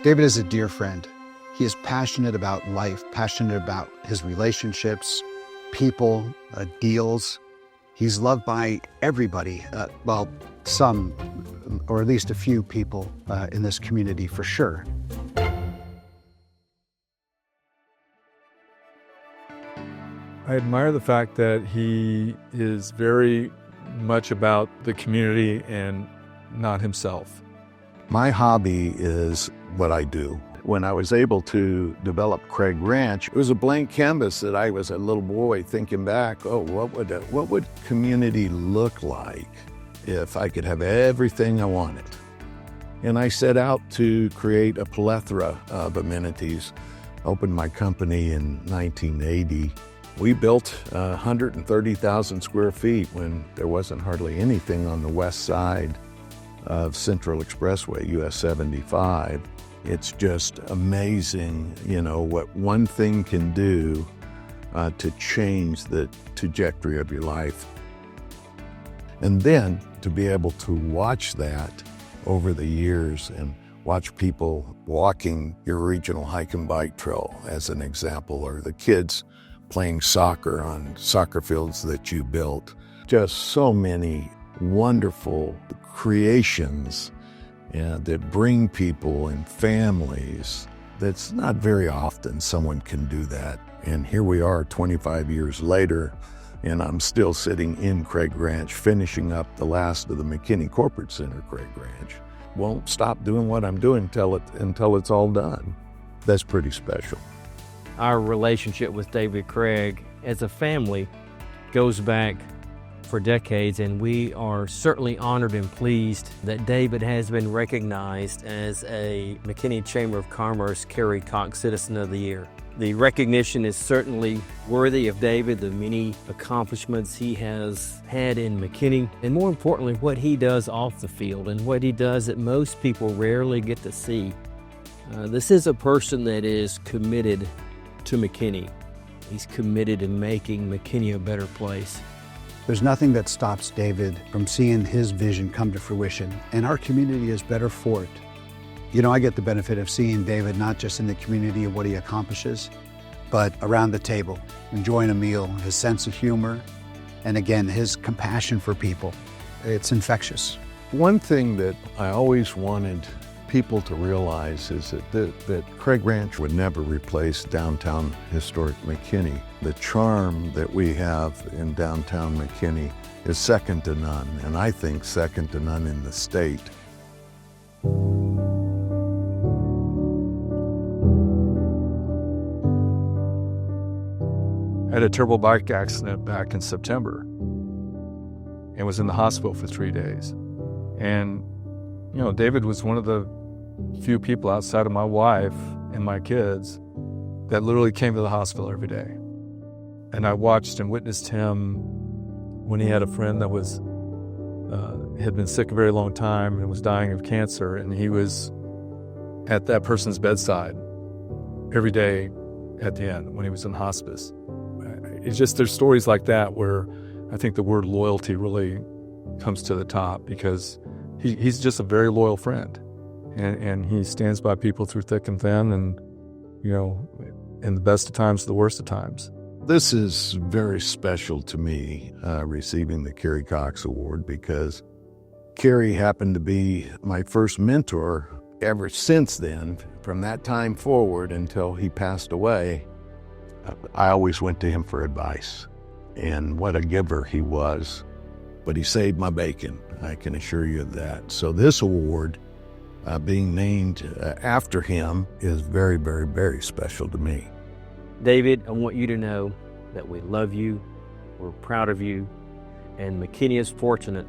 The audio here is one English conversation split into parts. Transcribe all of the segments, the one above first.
David is a dear friend. He is passionate about life, passionate about his relationships, people, deals. He's loved by everybody, well, some, or at least a few people in this community for sure. I admire the fact that he is very much about the community and not himself. My hobby is what I do. When I was able to develop Craig Ranch, it was a blank canvas that I was a little boy thinking back, oh, what would community look like if I could have everything I wanted? And I set out to create a plethora of amenities. Opened my company in 1980. We built 130,000 square feet when there wasn't hardly anything on the west side of Central Expressway, US 75. It's just amazing, what one thing can do to change the trajectory of your life. And then to be able to watch that over the years and watch people walking your regional hike and bike trail as an example, or the kids playing soccer on soccer fields that you built. Just so many wonderful creations that bring people and families. That's not very often someone can do that. And here we are 25 years later, and I'm still sitting in Craig Ranch, finishing up the last of the McKinney Corporate Center Craig Ranch. Won't stop doing what I'm doing until it's all done. That's pretty special. Our relationship with David Craig as a family goes back for decades, and we are certainly honored and pleased that David has been recognized as a McKinney Chamber of Commerce Carey Cox Citizen of the Year. The recognition is certainly worthy of David, the many accomplishments he has had in McKinney, and more importantly, what he does off the field and what he does that most people rarely get to see. This is a person that is committed to McKinney. He's committed in making McKinney a better place. There's nothing that stops David from seeing his vision come to fruition, and our community is better for it. I get the benefit of seeing David not just in the community of what he accomplishes, but around the table, enjoying a meal, his sense of humor, and again, his compassion for people. It's infectious. One thing that I always wanted people to realize is that Craig Ranch would never replace downtown historic McKinney. The charm that we have in downtown McKinney is second to none, and I think second to none in the state. I had a terrible bike accident back in September and was in the hospital for 3 days. And, David was one of the few people outside of my wife and my kids that literally came to the hospital every day. And I watched and witnessed him when he had a friend that was had been sick a very long time and was dying of cancer, and he was at that person's bedside every day at the end when he was in hospice. It's just, there's stories like that where I think the word loyalty really comes to the top, because he's just a very loyal friend. And he stands by people through thick and thin, and, in the best of times, the worst of times. This is very special to me, receiving the Carey Cox Award, because Carey happened to be my first mentor ever since then. From that time forward until he passed away, I always went to him for advice. And what a giver he was. But he saved my bacon, I can assure you of that. So this award, being named after him, is very, very, very special to me. David, I want you to know that we love you, we're proud of you, and McKinney is fortunate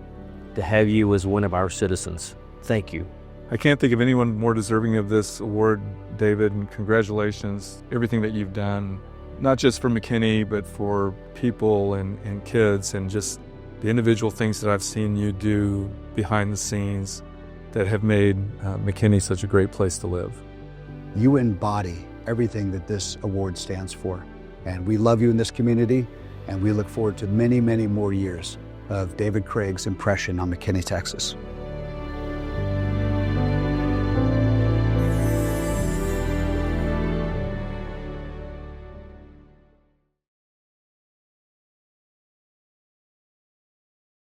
to have you as one of our citizens. Thank you. I can't think of anyone more deserving of this award, David, and congratulations. Everything that you've done, not just for McKinney, but for people and kids, and just the individual things that I've seen you do behind the scenes that have made McKinney such a great place to live. You embody everything that this award stands for. And we love you in this community, and we look forward to many, many more years of David Craig's impression on McKinney, Texas.